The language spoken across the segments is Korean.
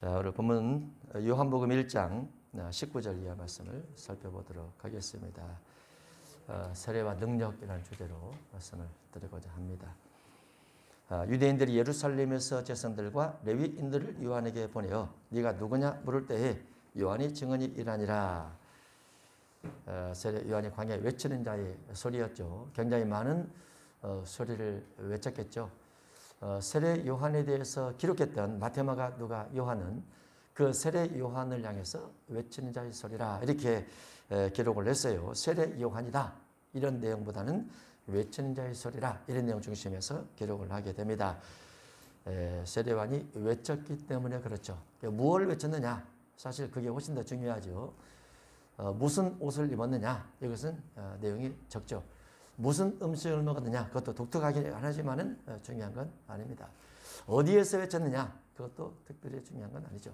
자, 오늘 본문 요한복음 1장 19절 이하 말씀을 살펴보도록 하겠습니다. 세례와 능력이라는 주제로 말씀을 드리고자 합니다. 유대인들이 예루살렘에서 제사장들과 레위인들을 요한에게 보내어 네가 누구냐 물을 때에 요한이 증언이 이라니라. 세례 요한이 광야에 외치는 자의 소리였죠. 굉장히 많은 소리를 외쳤겠죠. 세례 요한에 대해서 기록했던 마테마가 누가 요한은 그 세례 요한을 향해서 외치는 자의 소리라 이렇게 기록을 했어요. 세례 요한이다 이런 내용보다는 외치는 자의 소리라 이런 내용 중심에서 기록을 하게 됩니다. 세례 요한이 외쳤기 때문에 그렇죠. 무엇을 외쳤느냐 사실 그게 훨씬 더 중요하죠. 무슨 옷을 입었느냐 이것은 내용이 적죠. 무슨 음식을 먹었느냐 그것도 독특하긴 하지만은 중요한 건 아닙니다. 어디에서 외쳤느냐 그것도 특별히 중요한 건 아니죠.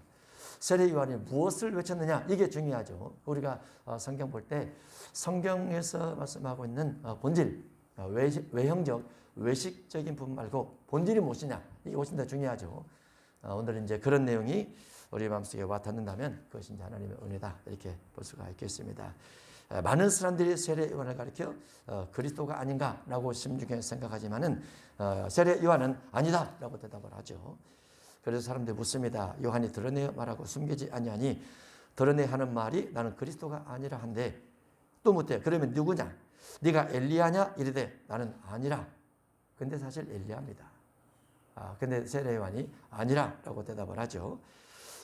세례 요한이 무엇을 외쳤느냐 이게 중요하죠. 우리가 성경 볼 때 성경에서 말씀하고 있는 본질, 외형적, 외식적인 부분 말고 본질이 무엇이냐 이게 훨씬 더 중요하죠. 오늘은 이제 그런 내용이 우리 마음속에 와 닿는다면 그것이 이제 하나님의 은혜다 이렇게 볼 수가 있겠습니다. 많은 사람들이 세례 요한을 가리켜 그리스도가 아닌가라고 심중에 생각하지만은 세례 요한은 아니다라고 대답을 하죠. 그래서 사람들이 묻습니다. 요한이 드러내어 말하고 숨기지 아니하니 드러내 하는 말이 나는 그리스도가 아니라 한데 또 묻대. 그러면 누구냐? 네가 엘리야냐? 이르되 나는 아니라. 근데 사실 엘리야입니다. 근데 세례 요한이 아니라라고 대답을 하죠.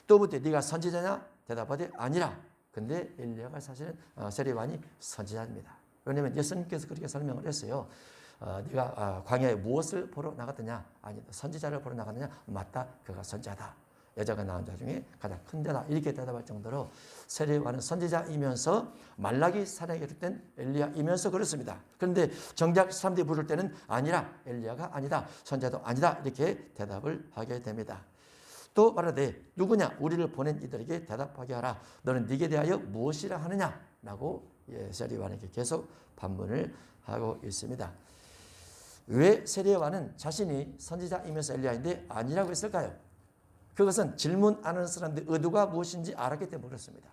또 묻대. 네가 선지자냐? 대답하되 아니라. 근데 엘리야가 사실은 세례 요한이 선지자입니다. 왜냐하면 예수님께서 그렇게 설명을 했어요. 네가 광야에 무엇을 보러 나갔느냐? 아니 선지자를 보러 나갔느냐? 맞다. 그가 선지자다. 여자가 낳은 자 중에 가장 큰 자다. 이렇게 대답할 정도로 세례 요한은 선지자이면서 말라기 사랑에 이를 땐 엘리야이면서 그렇습니다. 그런데 정작 사람들이 부를 때는 아니라 엘리야가 아니다. 선지자도 아니다. 이렇게 대답을 하게 됩니다. 또 말하되 누구냐 우리를 보낸 이들에게 대답하게 하라. 너는 네게 대하여 무엇이라 하느냐 라고 세례 요한에게 계속 반문을 하고 있습니다. 왜 세례 요한은 자신이 선지자이면서 엘리야인데 아니라고 했을까요? 그것은 질문하는 사람들의 의도가 무엇인지 알았기 때문에 그렇습니다.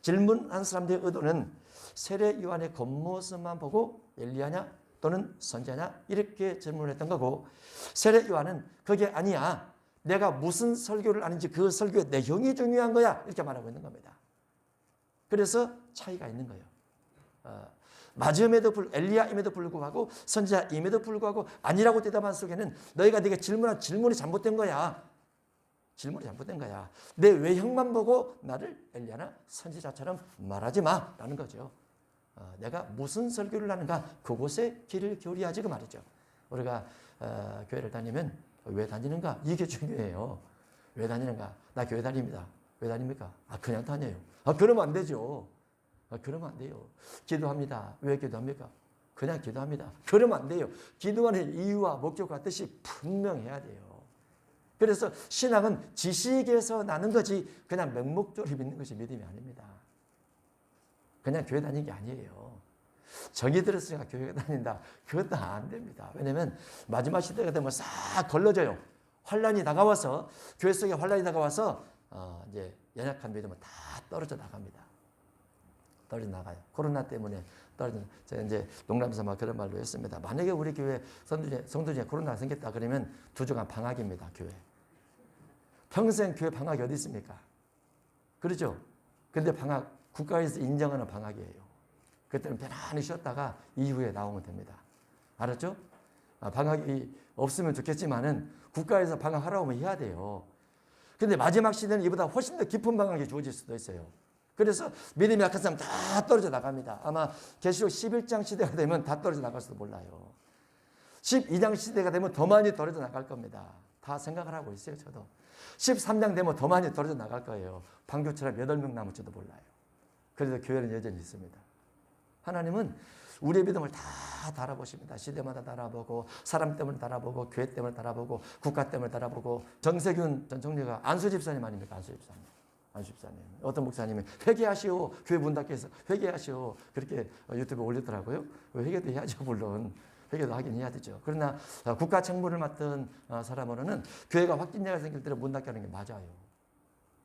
질문한 사람들의 의도는 세례 요한의 겉모습만 보고 엘리야냐 또는 선지자냐 이렇게 질문을 했던 거고 세례 요한은 그게 아니야. 내가 무슨 설교를 하는지 그 설교의 내용이 중요한 거야. 이렇게 말하고 있는 겁니다. 그래서 차이가 있는 거예요. 맞음에도 엘리야임에도 불구하고 선지자임에도 불구하고 아니라고 대답한 속에는 너희가 네가 질문한 질문이 잘못된 거야. 질문이 잘못된 거야. 내 외형만 보고 나를 엘리야나 선지자처럼 말하지 마라는 거죠. 내가 무슨 설교를 하는가 그곳에 귀를 기울여야지 그 말이죠. 우리가 교회를 다니면 왜 다니는가? 이게 중요해요. 왜 다니는가? 나 교회 다닙니다. 왜 다닙니까? 그냥 다녀요. 그러면 안 되죠. 그러면 안 돼요. 기도합니다. 왜 기도합니까? 그냥 기도합니다. 그러면 안 돼요. 기도하는 이유와 목적과 뜻이 분명해야 돼요. 그래서 신앙은 지식에서 나는 거지 그냥 맹목적으로 믿는 것이 믿음이 아닙니다. 그냥 교회 다니는 게 아니에요. 정이 들었으니까 교회 다닌다. 그것도 안 됩니다. 왜냐하면 마지막 시대가 되면 싹 걸러져요. 환란이 다가와서 교회 속에 환란이 다가와서 이제 연약한 믿음은 다 떨어져 나갑니다. 떨어져 나가요. 코로나 때문에 떨어져. 제가 이제 농담삼아 그런 말도 했습니다. 만약에 우리 교회 성도 중에 코로나가 생겼다 그러면 2주간 방학입니다. 교회. 평생 교회 방학이 어디 있습니까? 그렇죠? 근데 방학 국가에서 인정하는 방학이에요. 그때는 편안히 쉬었다가 이후에 나오면 됩니다. 알았죠? 방학이 없으면 좋겠지만은 국가에서 방학하라고 하면 해야 돼요. 근데 마지막 시대는 이보다 훨씬 더 깊은 방학이 주어질 수도 있어요. 그래서 믿음이 약한 사람 다 떨어져 나갑니다. 아마 계시록 11장 시대가 되면 다 떨어져 나갈지도 몰라요. 12장 시대가 되면 더 많이 떨어져 나갈 겁니다. 다 생각을 하고 있어요. 저도. 13장 되면 더 많이 떨어져 나갈 거예요. 방교처럼 8명 남을지도 몰라요. 그래서 교회는 여전히 있습니다. 하나님은 우리의 믿음을 다 달아보십니다. 시대마다 달아보고 사람 때문에 달아보고 교회 때문에 달아보고 국가 때문에 달아보고 정세균 전 총리가 안수 집사님 아닙니까? 안수 집사님. 어떤 목사님이 회개하시오. 교회 문 닫게 해서 회개하시오. 그렇게 유튜브에 올리더라고요. 회개도 해야죠. 물론. 회개도 하긴 해야 되죠. 그러나 국가 책무를 맡은 사람으로는 교회가 확진자가 생길 때 문 닫게 하는 게 맞아요.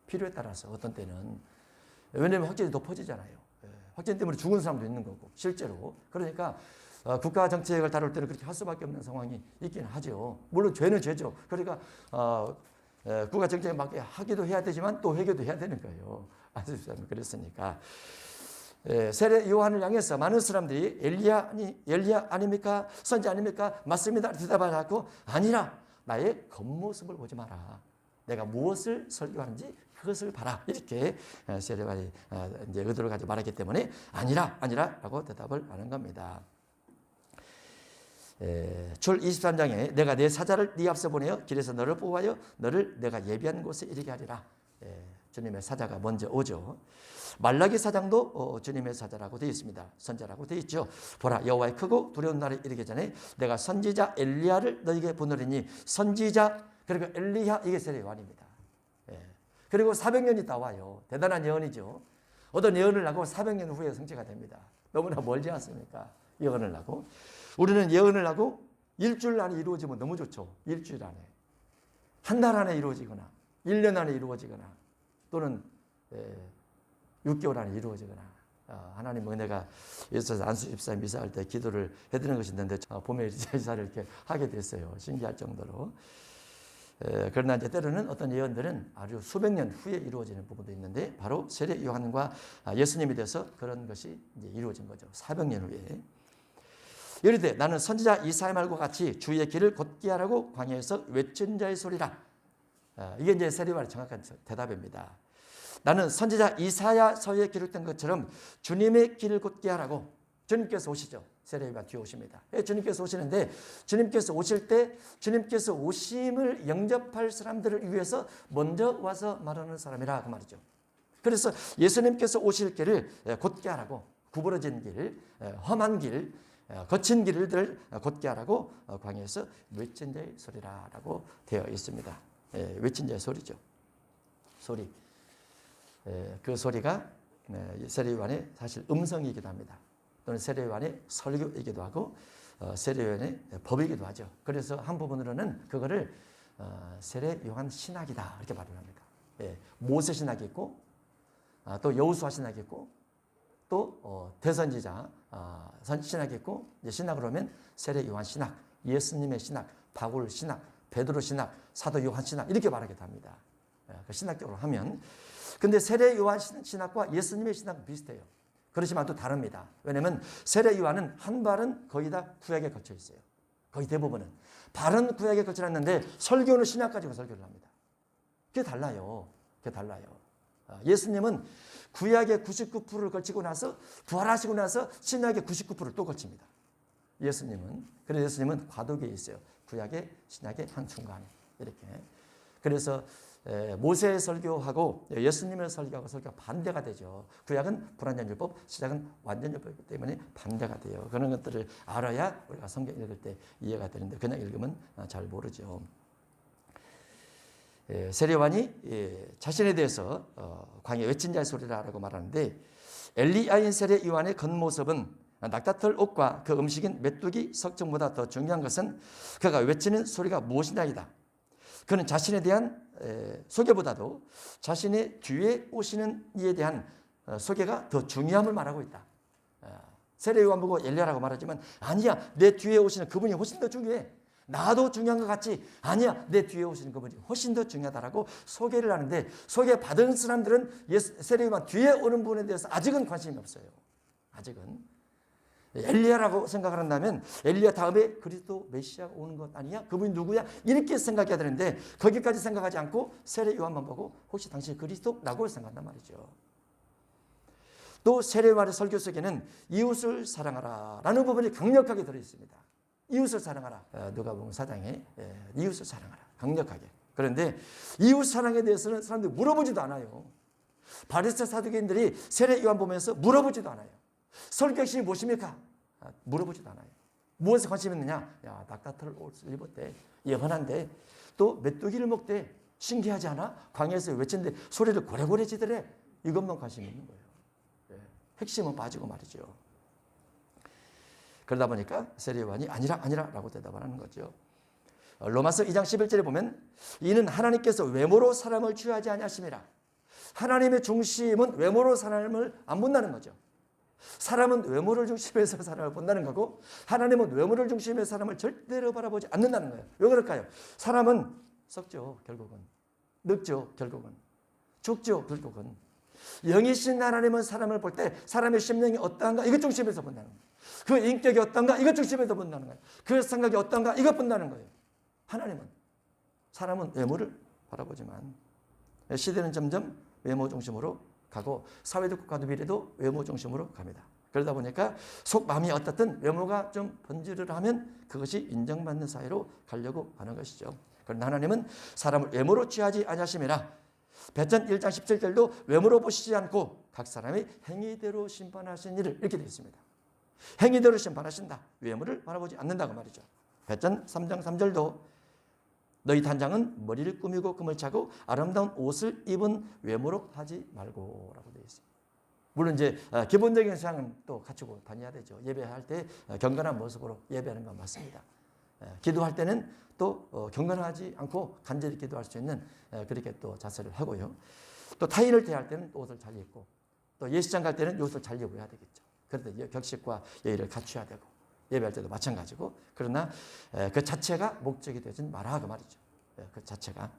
필요에 따라서 어떤 때는 왜냐하면 확진이 더 퍼지잖아요. 확진 때문에 죽은 사람도 있는 거고 실제로. 그러니까 국가 정책을 다룰 때는 그렇게 할 수밖에 없는 상황이 있긴 하죠. 물론 죄는 죄죠. 그러니까 국가 정책에 맞게 하기도 해야 되지만 또 회개도 해야 되는 거예요. 아시죠? 그랬으니까. 세례 요한을 향해서 많은 사람들이 엘리야 아닙니까? 선지 아닙니까? 맞습니다. 대답하고 아니라 나의 겉모습을 보지 마라. 내가 무엇을 설교하는지 그것을 봐라. 이렇게 세례 요한이 이제 의도를 가지고 말했기 때문에 아니라라고 대답을 하는 겁니다. 출 23장에 내가 내 사자를 네 앞서 보내어 길에서 너를 뽑아여 너를 내가 예비한 곳에 이르게 하리라. 주님의 사자가 먼저 오죠. 말라기 4장도 주님의 사자라고 되어 있습니다. 선자라고 되어 있죠. 보라 여호와의 크고 두려운 날에 이르기 전에 내가 선지자 엘리야를 너에게 보내리니 선지자 그리고 엘리야 이게 세례 요한입니다. 그리고 400년이 나와요. 대단한 예언이죠. 어떤 예언을 하고 400년 후에 성취가 됩니다. 너무나 멀지 않습니까? 예언을 하고 우리는 예언을 하고 일주일 안에 이루어지면 너무 좋죠. 일주일 안에. 한 달 안에 이루어지거나 1년 안에 이루어지거나 또는 6개월 안에 이루어지거나 하나님 은혜가 예수께서 안수 집사 미사할 때 기도를 해드리는 것이 있는데 봄에 제사를 이렇게 하게 됐어요. 신기할 정도로. 그러나 이제 때로는 어떤 예언들은 아주 수백 년 후에 이루어지는 부분도 있는데 바로 세례 요한과 예수님에 대해서 그런 것이 이제 이루어진 거죠. 400년 후에. 이르되 나는 선지자 이사야 말과 같이 주의 길을 곧게 하라고 광야에서 외친 자의 소리라. 이게 이제 세례 요한의 정확한 대답입니다. 나는 선지자 이사야서에 기록된 것처럼 주님의 길을 곧게 하라고. 주님께서 오시죠. 세례 요한 뒤에 오십니다. 주님께서 오시는데 주님께서 오실 때 주님께서 오심을 영접할 사람들을 위해서 먼저 와서 말하는 사람이라 그 말이죠. 그래서 예수님께서 오실 길을 곧게 하라고 구부러진 길, 험한 길, 거친 길을 곧게 하라고 광야에서 외친 자의 소리라라고 되어 있습니다. 외친 자의 소리죠. 소리. 그 소리가 세례 요한의 사실 음성이기도 합니다. 또는 세례 요한의 설교이기도 하고 세례 요한의 법이기도 하죠. 그래서 한 부분으로는 그거를 세례 요한 신학이다 이렇게 말을 합니다. 모세 신학이 있고 또 여호수아 신학이 있고 또 대선지자 신학이 있고 신학으로 하면 세례 요한 신학, 예수님의 신학, 바울 신학, 베드로 신학, 사도 요한 신학 이렇게 말하기도 합니다. 신학적으로 하면 근데 세례 요한 신학과 예수님의 신학은 비슷해요. 그렇지만 또 다릅니다. 왜냐하면 세례 요한은 한 발은 거의 다 구약에 거쳐 있어요. 거의 대부분은. 발은 구약에 거쳐 있는데 설교는 신약 가지고 설교를 합니다. 그게 달라요. 그게 달라요. 예수님은 구약의 99%를 걸치고 나서 부활하시고 나서 신약의 99%를 또 걸칩니다. 예수님은. 그래서 예수님은 과도기에 있어요. 구약의 신약의 한순간에. 이렇게. 그래서 모세의 설교하고 예수님의 설교하고 설교가 반대가 되죠. 구약은 불완전율법, 신약은 완전율법이기 때문에 반대가 돼요. 그런 것들을 알아야 우리가 성경 읽을 때 이해가 되는데 그냥 읽으면 잘 모르죠. 세례 요한이 자신에 대해서 광야 외친 자의 소리라고 말하는데 엘리야인 세례 요한의 겉모습은 낙타털 옷과 그 음식인 메뚜기 석정보다 더 중요한 것은 그가 외치는 소리가 무엇이냐이다. 그는 자신에 대한 소개보다도 자신의 뒤에 오시는 이에 대한 소개가 더 중요함을 말하고 있다. 세례 요한 보고 엘리야라고 말하지만 아니야, 내 뒤에 오시는 그분이 훨씬 더 중요해. 나도 중요한 것 같지. 아니야, 내 뒤에 오시는 그분이 훨씬 더 중요하다라고 소개를 하는데 소개받은 사람들은 세례 요한 뒤에 오는 분에 대해서 아직은 관심이 없어요. 아직은. 엘리야라고 생각을 한다면 엘리야 다음에 그리스도 메시아가 오는 것 아니야? 그분이 누구야? 이렇게 생각해야 되는데 거기까지 생각하지 않고 세례 요한만 보고 혹시 당신이 그리스도라고 생각한단 말이죠. 또 세례 요한의 설교 속에는 이웃을 사랑하라 라는 부분이 강력하게 들어있습니다. 이웃을 사랑하라. 누가복음 4장에 이웃을 사랑하라. 강력하게. 그런데 이웃 사랑에 대해서는 사람들이 물어보지도 않아요. 바리새 사두개인들이 세례 요한 보면서 물어보지도 않아요. 설교식이 무엇입니까? 물어보지도 않아요. 무엇에 관심이 있느냐? 야, 낙타털 옷을 입었대. 예언한데 또 메뚜기를 먹대. 신기하지 않아? 광야에서 외친데 소리를 고래고래 지더래. 이것만 관심이 있는 거예요. 핵심은 빠지고 말이죠. 그러다 보니까 세례 요한이 아니라라고 대답을 하는 거죠. 로마서 2장 11절에 보면 이는 하나님께서 외모로 사람을 취하지 아니하심이라. 하나님의 중심은 외모로 사람을 안 본다는 거죠. 사람은 외모를 중심해서 사람을 본다는 거고 하나님은 외모를 중심해서 사람을 절대로 바라보지 않는다는 거예요. 왜 그럴까요? 사람은 썩죠. 결국은. 늙죠. 결국은. 죽죠. 결국은. 영이신 하나님은 사람을 볼 때 사람의 심령이 어떠한가 이것 중심에서 본다는 거예요. 그 인격이 어떤가 이것 중심에서 본다는 거예요. 그 생각이 어떤가 이것 본다는 거예요. 하나님은. 사람은 외모를 바라보지만 시대는 점점 외모 중심으로 가고 사회도 국가도 미래도 외모 중심으로 갑니다. 그러다 보니까 속 마음이 어떻든 외모가 좀 번지르르 하면 그것이 인정받는 사회로 가려고 하는 것이죠. 그런데 하나님은 사람을 외모로 취하지 아니하심이라 배전 1장 17절도 외모로 보시지 않고 각 사람이 행위대로 심판하신 일을 이렇게 되어 있습니다. 행위대로 심판하신다. 외모를 바라보지 않는다고 말이죠. 배전 3장 3절도 너희 단장은 머리를 꾸미고 금을 차고 아름다운 옷을 입은 외모로 하지 말고 라고 되어 있습니다. 물론 이제 기본적인 사항은 또 갖추고 다녀야 되죠. 예배할 때 경건한 모습으로 예배하는 건 맞습니다. 기도할 때는 또 경건하지 않고 간절히 기도할 수 있는 그렇게 또 자세를 하고요. 또 타인을 대할 때는 옷을 잘 입고 또 예식장 갈 때는 옷을 잘 입어야 되겠죠. 그런데 격식과 예의를 갖춰야 되고 예배할 때도 마찬가지고 그러나 그 자체가 목적이 되진 마라 그 말이죠. 그 자체가.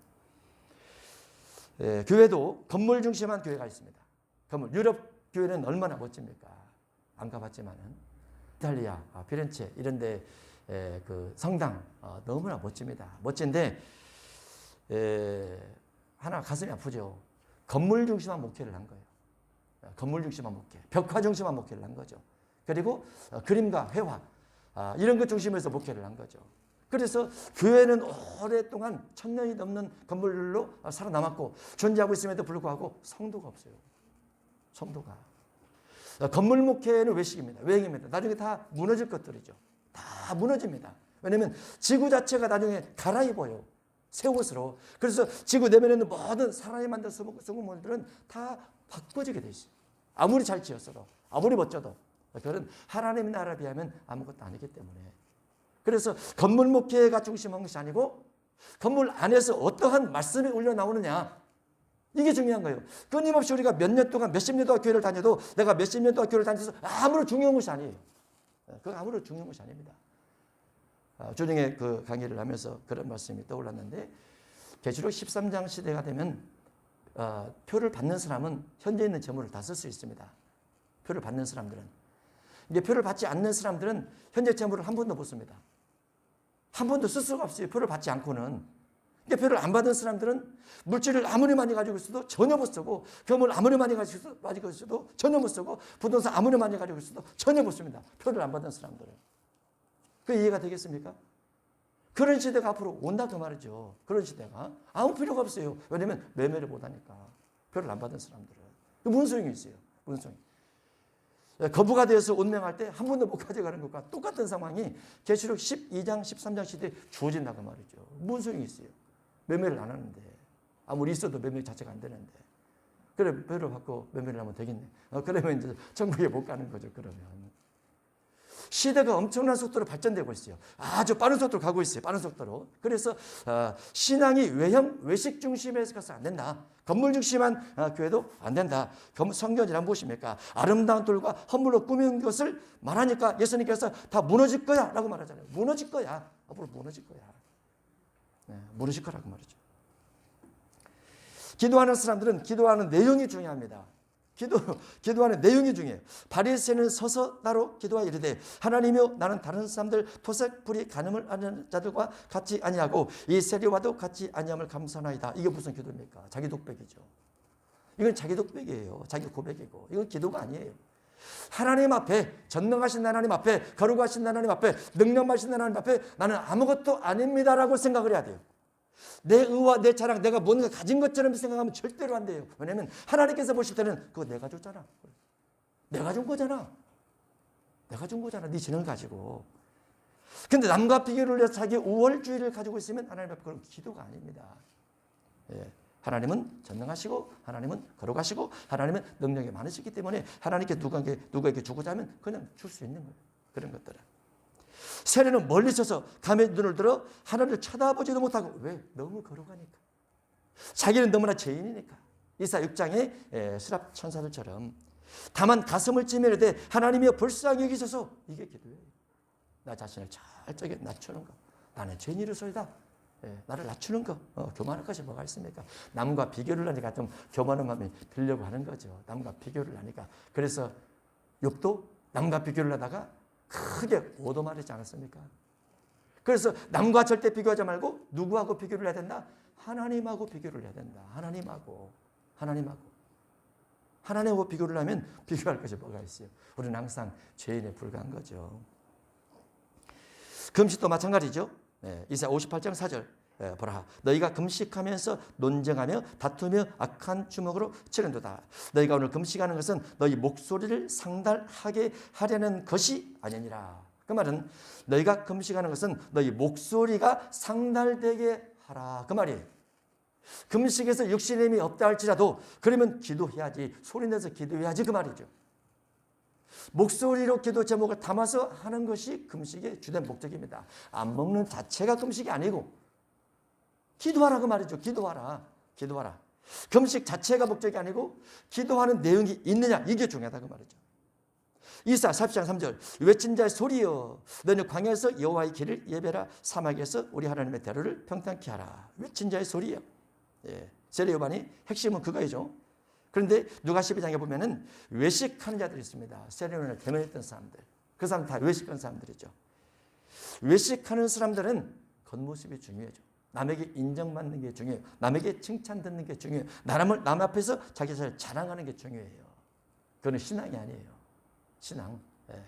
교회도 건물 중심한 교회가 있습니다. 건물. 유럽 교회는 얼마나 멋집니까? 안 가봤지만은 이탈리아, 피렌체 이런 데 그 성당 너무나 멋집니다. 멋진데 하나 가슴이 아프죠. 건물 중심한 목회를 한 거예요. 건물 중심한 목회, 벽화 중심한 목회를 한 거죠. 그리고 그림과 회화 이런 것 중심에서 목회를 한 거죠. 그래서 교회는 오랫동안 1000년이 넘는 건물로 살아남았고 존재하고 있음에도 불구하고 성도가 없어요. 성도가. 건물 목회는 외식입니다. 외행입니다. 나중에 다 무너질 것들이죠. 다 무너집니다. 왜냐하면 지구 자체가 나중에 갈아입어요. 새 옷으로. 그래서 지구 내면에 있는 모든 사람이 만든 성물들은 다 바꿔지게 돼 있어요. 아무리 잘 지었어도 아무리 멋져도 그런 하나님의 나라에 비하면 아무것도 아니기 때문에. 그래서 건물 목회가 중심한 것이 아니고 건물 안에서 어떠한 말씀이 올려나오느냐 이게 중요한 거예요. 끊임없이 우리가 몇 년 동안 몇십 년 동안 교회를 다녀도 내가 몇십 년 동안 교회를 다녀서 아무런 중요한 것이 아니에요. 그거 아무런 중요한 것이 아닙니다. 주중에 그 강의를 하면서 그런 말씀이 떠올랐는데 계시록 13장 시대가 되면 표를 받는 사람은 현재 있는 재물을 다 쓸 수 있습니다. 표를 받는 사람들은. 이제 표를 받지 않는 사람들은 현재 재물을 한 번도 못 씁니다. 한 번도 쓸 수가 없어요. 표를 받지 않고는. 그러니까 표를 안 받은 사람들은 물질을 아무리 많이 가지고 있어도 전혀 못 쓰고 금을 아무리 많이 가지고 있어도 전혀 못 쓰고 부동산 아무리 많이 가지고 있어도 전혀 못 씁니다. 표를 안 받은 사람들은. 그 이해가 되겠습니까? 그런 시대가 앞으로 온다 그 말이죠. 그런 시대가. 아무 필요가 없어요. 왜냐하면 매매를 못하니까. 표를 안 받은 사람들은. 무슨 소용이 있어요. 무슨 소용이. 거부가 되어서 운명할 때 한 번도 못 가져가는 것과 똑같은 상황이 계시록 12장 13장 시대에 주어진다고 말이죠. 무슨 소용이 있어요. 매매를 안 하는데. 아무리 있어도 매매 자체가 안 되는데. 그래 표를 받고 매매를 하면 되겠네. 그러면 이제 천국에 못 가는 거죠. 그러면. 시대가 엄청난 속도로 발전되고 있어요. 아주 빠른 속도로 가고 있어요. 빠른 속도로. 그래서 신앙이 외형, 외식 중심에서 가서 안 된다. 건물 중심한 교회도 안 된다. 성경이란 무엇입니까? 아름다운 돌과 허물로 꾸민 것을 말하니까 예수님께서 다 무너질 거야 라고 말하잖아요. 무너질 거야. 앞으로 무너질 거야. 네, 무너질 거라고 말이죠. 기도하는 사람들은 기도하는 내용이 중요합니다. 기도하는 내용이 중요해요. 바리새인은 서서 따로 기도하여 이르되 하나님이여 나는 다른 사람들 토색 불이 간음을 하는 자들과 같이 아니하고 이 세리와도 같이 아니함을 감사하나이다. 이게 무슨 기도입니까? 자기 독백이죠. 이건 자기 독백이에요. 자기 고백이고 이건 기도가 아니에요. 하나님 앞에 전능하신 하나님 앞에 거룩하신 하나님 앞에 능력하신 하나님 앞에 나는 아무것도 아닙니다라고 생각을 해야 돼요. 내 의와 내 자랑 내가 뭔가 가진 것처럼 생각하면 절대로 안 돼요. 왜냐하면 하나님께서 보실 때는 그거 내가 줬잖아. 내가 준 거잖아. 내가 준 거잖아. 네 재능 가지고. 근데 남과 비교를 해서 자기 우월주의를 가지고 있으면 하나님 앞에 그건 기도가 아닙니다. 예. 하나님은 전능하시고 하나님은 거룩하시고 하나님은 능력이 많으시기 때문에 하나님께 누구에게 주고자 하면 그냥 줄 수 있는 거예요. 그런 것들은. 세례는 멀리 서서 감의 눈을 들어 하나님을 쳐다보지도 못하고 왜? 너무 거룩하니까. 자기는 너무나 죄인이니까. 이사 6장의 수랍 천사들처럼 다만 가슴을 찌면에 하나님이여 불쌍히 여기소서. 이게 기도예요. 나 자신을 철저하게 낮추는 거. 나는 죄인이로소이다. 나를 낮추는 거. 교만할 것이 뭐가 있습니까? 남과 비교를 하니까 좀 교만한 마음이 들려고 하는 거죠. 남과 비교를 하니까. 그래서 욥도 남과 비교를 하다가 크게 오도말하지 않았습니까? 그래서 남과 절대 비교하지 말고 누구하고 비교를 해야 된다? 하나님하고 비교를 해야 된다. 하나님하고 비교를 하면 비교할 것이 뭐가 있어요? 우리는 항상 죄인에 불과한 거죠. 금식도 마찬가지죠. 이사야 58장 4절 보라, 너희가 금식하면서 논쟁하며 다투며 악한 주먹으로 치는도다. 너희가 오늘 금식하는 것은 너희 목소리를 상달하게 하려는 것이 아니니라. 그 말은 너희가 금식하는 것은 너희 목소리가 상달되게 하라. 그 말이에요. 금식에서 육신의 힘이 없다 할지라도 그러면 기도해야지, 소리내서 기도해야지, 그 말이죠. 목소리로 기도 제목을 담아서 하는 것이 금식의 주된 목적입니다. 안 먹는 자체가 금식이 아니고 기도하라 그 말이죠. 기도하라. 금식 자체가 목적이 아니고 기도하는 내용이 있느냐, 이게 중요하다 그 말이죠. 이사 40장 3절 외친 자의 소리여 너는 광야에서 여호와의 길을 예배라, 사막에서 우리 하나님의 대로를 평탄케 하라. 외친 자의 소리여. 세례 요한이 핵심은 그거이죠. 그런데 누가 12장에 보면은 외식하는 자들이 있습니다. 세례 요한을 대면했던 사람들. 그 사람 다 외식하는 사람들이죠. 외식하는 사람들은 겉모습이 중요해요. 남에게 인정받는 게 중요해요. 남에게 칭찬 듣는 게 중요해요. 남 앞에서 자기 자신을 자랑하는 게 중요해요. 그건 신앙이 아니에요. 신앙.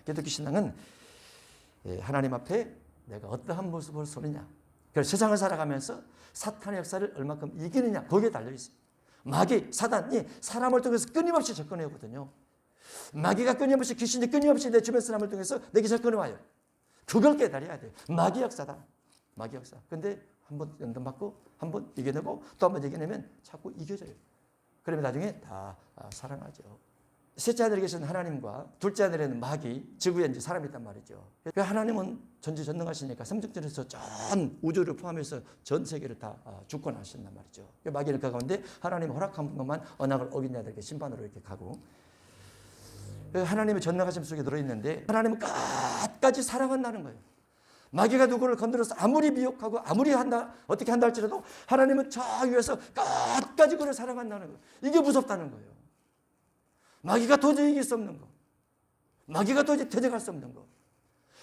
기독교 신앙은 하나님 앞에 내가 어떠한 모습을 보느냐. 그래서 세상을 살아가면서 사탄의 역사를 얼마큼 이기느냐, 거기에 달려있어요. 마귀, 사단이 사람을 통해서 끊임없이 접근해 오거든요. 마귀가 끊임없이, 귀신이 끊임없이 내 주변 사람을 통해서 내게 접근해 와요. 그걸 깨달아야 돼요. 마귀 역사다. 마귀 역사. 근데 한번 연단받고 한번 이겨내고 또 한번 이겨내면 자꾸 이겨져요. 그러면 나중에 다 사랑하죠. 셋째 하늘에 계신 하나님과 둘째 하늘에는 마귀, 지구에 이제 사람이 있단 말이죠. 하나님은 전지전능하시니까 삼중전에서 전 우주를 포함해서 전 세계를 다 주권하신단 말이죠. 마귀는 그 가운데 하나님의 허락한 것만 언약을 어긴 자들에게 심판으로 이렇게 가고, 하나님의 전능하심 속에 들어있는데 하나님은 끝까지 사랑한다는 거예요. 마귀가 누구를 건드려서 아무리 미혹하고 아무리 어떻게 한다 할지라도 하나님은 저 위에서 끝까지 그를 사랑한다는 거예요. 이게 무섭다는 거예요. 마귀가 도저히 이길 수 없는 거. 마귀가 도저히 대적할 수 없는 거.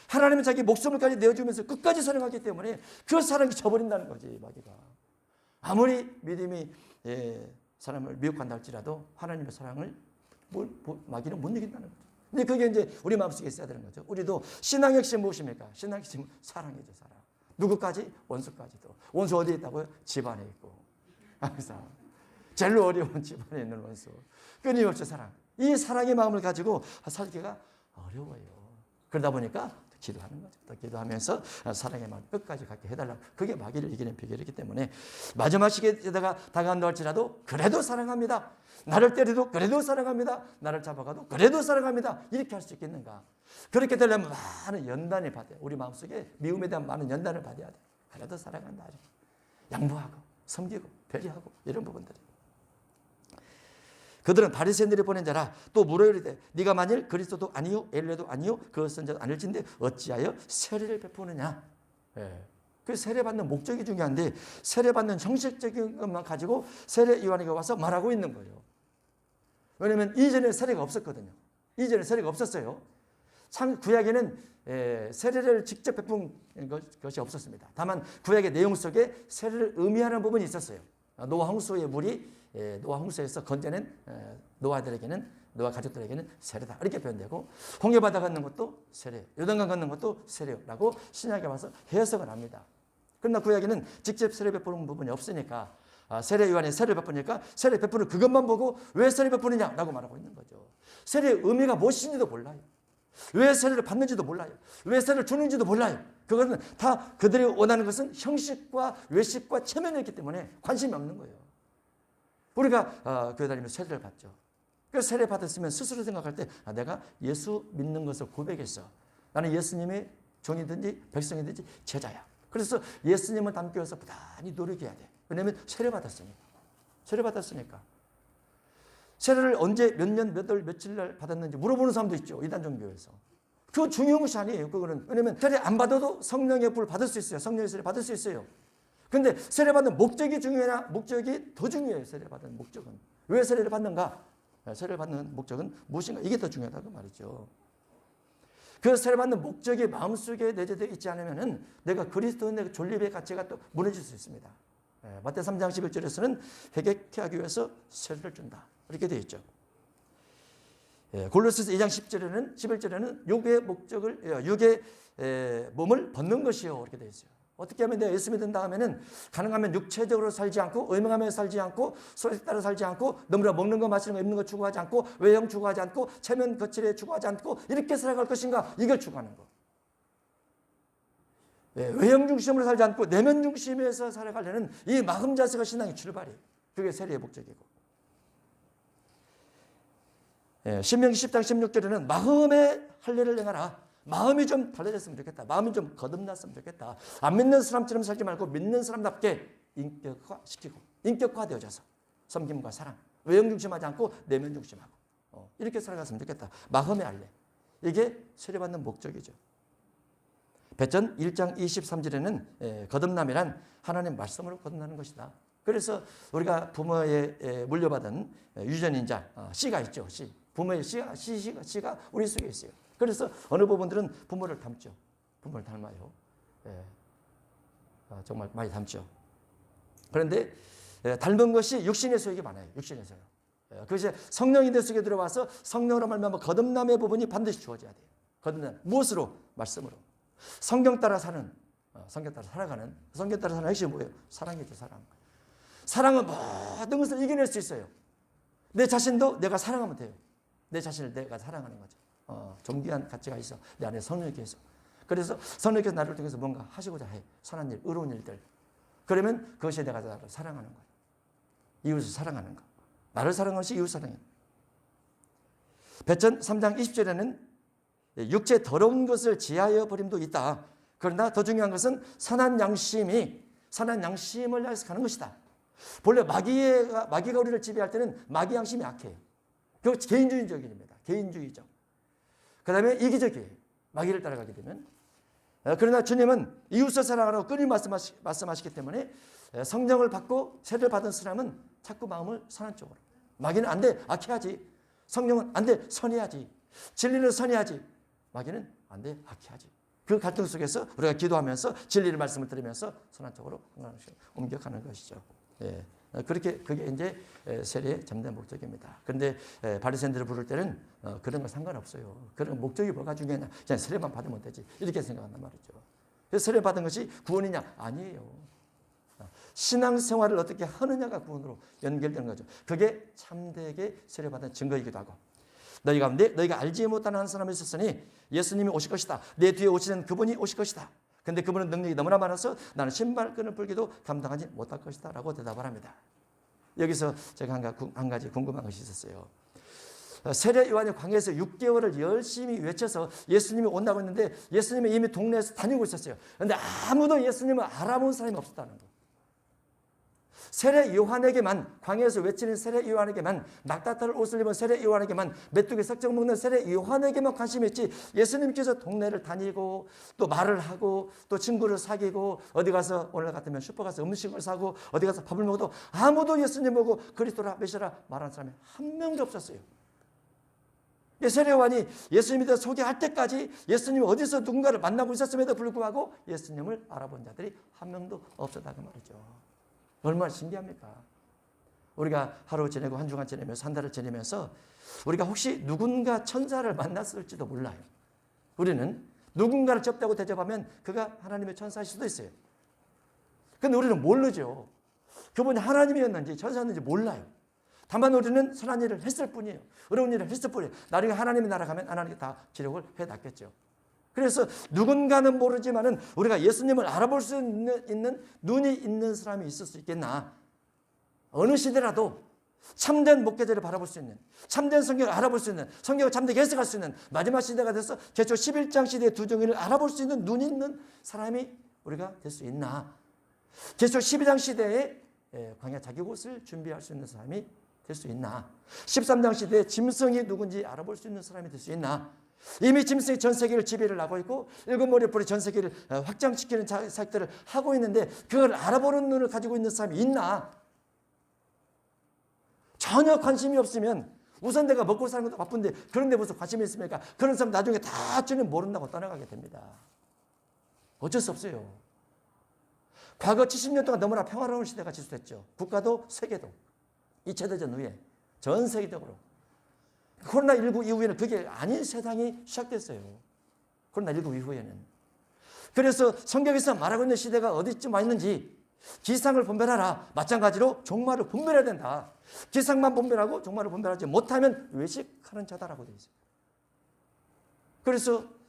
하나님은 자기 목숨을까지 내어주면서 끝까지 사랑하기 때문에 그 사랑이 져버린다는 거지, 마귀가. 아무리 믿음이 사람을 미혹한다 할지라도 하나님의 사랑을 마귀는 못 이긴다는 거죠. 근데 그게 이제 우리 마음속에 있어야 되는 거죠. 우리도 신앙의 핵심 무엇입니까? 신앙의 핵심은 사랑이죠, 사랑. 누구까지? 원수까지도. 원수 어디에 있다고요? 집안에 있고. 항상. 제일 어려운 집안에 있는 원수. 끊임없이 사랑. 이 사랑의 마음을 가지고 살기가 어려워요. 그러다 보니까 기도하는 거죠. 또 기도하면서 사랑의 마음 끝까지 갖게 해달라고. 그게 마귀를 이기는 비결이기 때문에 마지막 시기에다가 다가간다 할지라도 그래도 사랑합니다. 나를 때려도 그래도 사랑합니다. 나를 잡아가도 그래도 사랑합니다. 이렇게 할 수 있겠는가? 그렇게 되려면 많은 연단을 받아야 돼요. 우리 마음속에 미움에 대한 많은 연단을 받아야 돼요. 그래도 사랑한다. 양보하고 섬기고 배려하고 이런 부분들이. 그들은 바리새인들이 보낸 자라. 또 물어 이르되 네가 만일 그리스도도 아니요 엘리야도 아니요 그것은 자 아닐진데 어찌하여 세례를 베푸느냐. 그 세례받는 목적이 중요한데 세례받는 형식적인 것만 가지고 세례 요한에게 와서 말하고 있는 거예요. 왜냐하면 이전에 세례가 없었거든요. 이전에 세례가 없었어요. 참 구약에는 세례를 직접 베푼 것이 없었습니다. 다만 구약의 내용 속에 세례를 의미하는 부분이 있었어요. 노아 홍수의 물이 노아 홍수에서 건져낸 노아들에게는, 노아 가족들에게는 세례다 이렇게 표현되고, 홍해 바다 걷는 것도 세례, 요단강 걷는 것도 세례라고 신약에 와서 해석을 합니다. 그러나 구약에는 직접 세례 베푸는 부분이 없으니까 세례 요한이 세례를 베푸니까 세례 베푸는 그것만 보고 왜 세례 베푸느냐라고 말하고 있는 거죠. 세례의 의미가 무엇인지도 몰라요. 왜 세례를 받는지도 몰라요. 왜 세례를 주는지도 몰라요. 그것은 다 그들이 원하는 것은 형식과 외식과 체면이었기 때문에 관심이 없는 거예요. 우리가 교회 다니면서 세례를 받죠. 그 세례 받았으면 스스로 생각할 때 내가 예수 믿는 것을 고백했어. 나는 예수님의 종이든지 백성이든지 제자야. 그래서 예수님을 닮기 위해서 부단히 노력해야 돼. 왜냐하면 세례 받았으니까. 세례 받았으니까. 세례를 언제 몇 년 몇 월 며칠 날 받았는지 물어보는 사람도 있죠. 이단 종교에서. 그거 중요한 것이 아니에요. 그거는. 왜냐면 세례 안 받아도 성령의 불을 받을 수 있어요. 성령의 세례 받을 수 있어요. 근데 세례 받는 목적이 중요하냐? 목적이 더 중요해요. 세례 받는 목적은. 왜 세례를 받는가? 세례를 받는 목적은 무엇인가? 이게 더 중요하다고 말이죠. 그 세례 받는 목적이 마음속에 내재되어 있지 않으면은 내가 그리스도인의 존립의 가치가 또 무너질 수 있습니다. 마태 3장 11절에서는 회개케 하기 위해서 세례를 준다. 이렇게 되어 있죠. 골로새서 2장 10절에는 11절에는 육의 목적을 육의 몸을 벗는 것이요 이렇게 되어 있어요. 어떻게 하면 내가 예수 믿은 다음에는 가능하면 육체적으로 살지 않고 의명하며 살지 않고 소리에 따라 살지 않고 너무나 먹는 거 마시는 거 입는 거 추구하지 않고 외형 추구하지 않고 체면 거칠에 추구하지 않고 이렇게 살아갈 것인가 이걸 추구하는 거. 외형 중심으로 살지 않고 내면 중심에서 살아가려는 이 마음 자세가 신앙의 출발이에요. 그게 세례의 목적이고. 신명기 10장 16절에는 마음의 할례를 행하라. 마음이 좀 달라졌으면 좋겠다. 마음이 좀 거듭났으면 좋겠다. 안 믿는 사람처럼 살지 말고 믿는 사람답게 인격화시키고 인격화되어져서 섬김과 사랑, 외형 중심하지 않고 내면 중심하고 이렇게 살아갔으면 좋겠다. 마음의 할례. 이게 세례받는 목적이죠. 베전 1장 23절에는 거듭남이란 하나님 말씀으로 거듭나는 것이다. 그래서 우리가 부모에 물려받은 유전인자 씨가 있죠. 씨. 부모의 씨가 우리 속에 있어요. 그래서 어느 부분들은 부모를 닮죠. 부모를 닮아요. 정말 많이 닮죠. 그런데 닮은 것이 육신의 속에 많아요. 육신에서요. 그것이 성령이 내 속에 들어와서 성령으로 말미암아 거듭남의 부분이 반드시 주어져야 돼요. 거듭남 무엇으로? 말씀으로. 성경 따라 사는, 성경 따라 살아가는, 성경 따라 사는 핵심이 뭐예요? 사랑이죠. 사랑. 사랑은 모든 것을 이겨낼 수 있어요. 내 자신도 내가 사랑하면 돼요. 내 자신을 내가 사랑하는 거죠. 존귀한 가치가 있어. 내 안에 성령께서. 그래서 성령께서 나를 통해서 뭔가 하시고자 해. 선한 일, 의로운 일들. 그러면 그것이 내가 나를 사랑하는 거예요. 이웃을 사랑하는 거. 나를 사랑하는 것이 이웃 사랑이에요. 베전 3장 20절에는 육체 더러운 것을 지하여 버림도 있다. 그러나 더 중요한 것은 선한 양심을 향해서 가는 것이다. 본래 마귀가 우리를 지배할 때는 마귀 양심이 약해요. 그 개인주의적인 일입니다. 개인주의적. 그 다음에 이기적이에요. 마귀를 따라가게 되면. 그러나 주님은 이웃을 사랑하라고 끊임없이 말씀하시기 때문에 성령을 받고 세례를 받은 사람은 자꾸 마음을 선한 쪽으로. 마귀는 안 돼. 악해야지. 성령은 안 돼. 선해야지. 진리는 선해야지. 마귀는 안 돼. 악해야지. 그 갈등 속에서 우리가 기도하면서 진리의 말씀을 들으면서 선한 쪽으로 옮겨가는 것이죠. 그게 이제 세례의 참된 목적입니다. 그런데 바리새인들을 부를 때는 그런 거 상관없어요. 그런 목적이 뭐가 중요하냐? 그냥 세례만 받으면 되지. 이렇게 생각한단 말이죠. 그래서 세례 받은 것이 구원이냐? 아니에요. 신앙생활을 어떻게 하느냐가 구원으로 연결되는 거죠. 그게 참되게 세례받은 증거이기도 하고. 너희 가운데 너희가 알지 못하는 한 사람이 있었으니 예수님이 오실 것이다. 내 뒤에 오시는 그분이 오실 것이다. 근데 그분은 능력이 너무나 많아서 나는 신발끈을 풀기도 감당하지 못할 것이다 라고 대답을 합니다. 여기서 제가 한 가지 궁금한 것이 있었어요. 세례 요한이 광야에서 6개월을 열심히 외쳐서 예수님이 온다고 했는데 예수님이 이미 동네에서 다니고 있었어요. 그런데 아무도 예수님을 알아본 사람이 없었다는 거예요. 세례 요한에게만, 광야에서 외치는 세례 요한에게만, 낙타털 옷을 입은 세례 요한에게만, 메뚜기 썩적 먹는 세례 요한에게만 관심이 있지, 예수님께서 동네를 다니고 또 말을 하고 또 친구를 사귀고 어디 가서 오늘 같으면 슈퍼 가서 음식을 사고 어디 가서 밥을 먹어도 아무도 예수님 보고 그리스도라 메시아라 말하는 사람이 한 명도 없었어요. 세례 요한이 예수님에 대해서 소개할 때까지 예수님이 어디서 누군가를 만나고 있었음에도 불구하고 예수님을 알아본 자들이 한 명도 없었다고 말이죠. 얼마나 신기합니까? 우리가 하루 지내고 한 주간 지내면서 한 달을 지내면서 우리가 혹시 누군가 천사를 만났을지도 몰라요. 우리는 누군가를 접대하고 대접하면 그가 하나님의 천사일 수도 있어요. 그런데 우리는 모르죠. 그분이 하나님이었는지 천사였는지 몰라요. 다만 우리는 선한 일을 했을 뿐이에요. 어려운 일을 했을 뿐이에요. 나중에 하나님의 나라 가면 하나님이 다 기록을 해놨겠죠. 그래서 누군가는 모르지만은 우리가 예수님을 알아볼 수 있는 눈이 있는 사람이 있을 수 있겠나. 어느 시대라도 참된 목회자를 바라볼 수 있는, 참된 성경을 알아볼 수 있는, 성경을 참되게 해석할 수 있는 마지막 시대가 돼서 계시록 11장 시대의 두 종인을 알아볼 수 있는 눈이 있는 사람이 우리가 될 수 있나. 계시록 12장 시대에 광야 자기 곳을 준비할 수 있는 사람이 될 수 있나? 13장 시대에 짐승이 누군지 알아볼 수 있는 사람이 될 수 있나? 이미 짐승이 전 세계를 지배를 하고 있고 일곱 머리의 뿔이 전 세계를 확장시키는 사역들을 하고 있는데 그걸 알아보는 눈을 가지고 있는 사람이 있나? 전혀 관심이 없으면 우선 내가 먹고 사는 것도 바쁜데 그런데 무슨 관심이 있습니까? 그런 사람 나중에 다 주님 모른다고 떠나가게 됩니다. 어쩔 수 없어요. 과거 70년 동안 너무나 평화로운 시대가 지속됐죠. 국가도 세계도 2차 대전 후에 전 세계적으로 코로나19 이후에는 그게 아닌 세상이 시작됐어요. 코로나19 이후에는. 그래서 성경에서 말하고 있는 시대가 어디쯤 와 있는지 기상을 분별하라. 마찬가지로 종말을 분별해야 된다. 기상만 분별하고 종말을 분별하지 못하면 외식하는 자다라고 되어 있어요. 그래서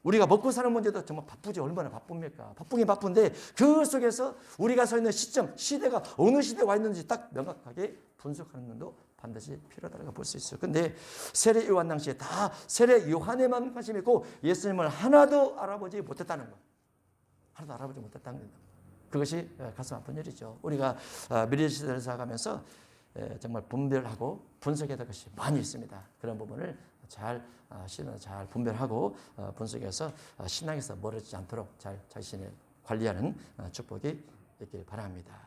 우리가 먹고 사는 문제도 정말 바쁘지. 얼마나 바쁩니까? 바쁘긴 바쁜데 그 속에서 우리가 서 있는 시점, 시대가 어느 시대에 와 있는지 딱 명확하게 분석하는 눈도 반드시 필요하다고 볼 수 있어요. 근데 세례 요한 당시에 다 세례 요한에만 관심이 있고 예수님을 하나도 알아보지 못했다는 것. 하나도 알아보지 못했다는 것. 그것이 가슴 아픈 일이죠. 우리가 미래 시대를 살아가면서 정말 분별하고 분석해야 될 것이 많이 있습니다. 그런 부분을 잘 분별하고 분석해서 신앙에서 멀어지지 않도록 잘 자신을 관리하는 축복이 있길 바랍니다.